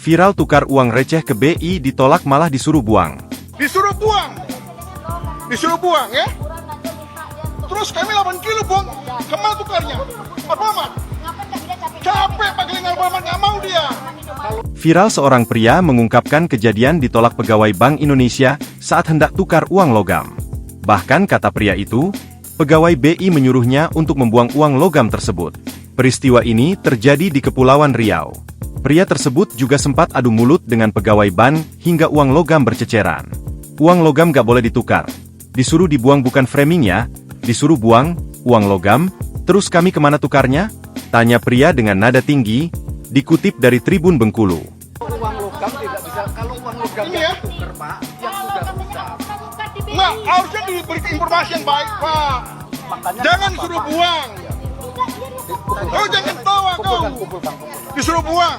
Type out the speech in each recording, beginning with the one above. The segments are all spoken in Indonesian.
Viral tukar uang receh ke BI ditolak malah disuruh buang. Disuruh buang ya. Terus kami 8 kilo buang, kemana tukarnya? Pak Mamat. Capek Pak Gelingan Pak Mamat, nggak mau dia. Viral seorang pria mengungkapkan kejadian ditolak pegawai Bank Indonesia saat hendak tukar uang logam. Bahkan kata pria itu, pegawai BI menyuruhnya untuk membuang uang logam tersebut. Peristiwa ini terjadi di Kepulauan Riau. Pria tersebut juga sempat adu mulut dengan pegawai bank hingga uang logam berceceran. Uang logam gak boleh ditukar. Disuruh dibuang bukan framingnya, disuruh buang, uang logam, terus kami kemana tukarnya? Tanya pria dengan nada tinggi, dikutip dari Tribun Bengkulu. Uang logam tidak bisa, kalau uang logam Ya? ditukar Pak, yang sudah rusak. Nggak, harusnya diberi informasi yang baik Pak. Makanya Jangan disuruh buang. Oh jangan tawa kau. Disuruh buang.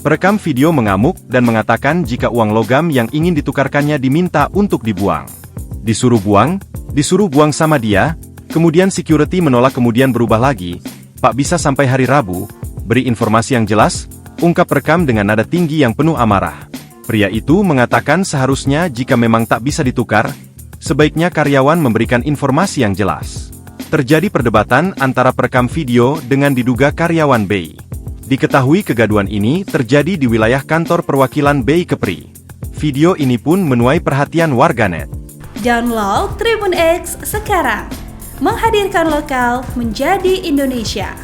Perekam video mengamuk dan mengatakan jika uang logam yang ingin ditukarkannya diminta untuk dibuang. Disuruh buang sama dia, kemudian security menolak kemudian berubah lagi. Pak bisa sampai hari Rabu, beri informasi yang jelas, ungkap rekam dengan nada tinggi yang penuh amarah. Pria itu mengatakan seharusnya jika memang tak bisa ditukar, sebaiknya karyawan memberikan informasi yang jelas. Terjadi perdebatan antara perekam video dengan diduga karyawan BI. Diketahui kegaduhan ini terjadi di wilayah kantor perwakilan BI Kepri. Video ini pun menuai perhatian warganet. Download Tribun X sekarang, menghadirkan lokal menjadi Indonesia.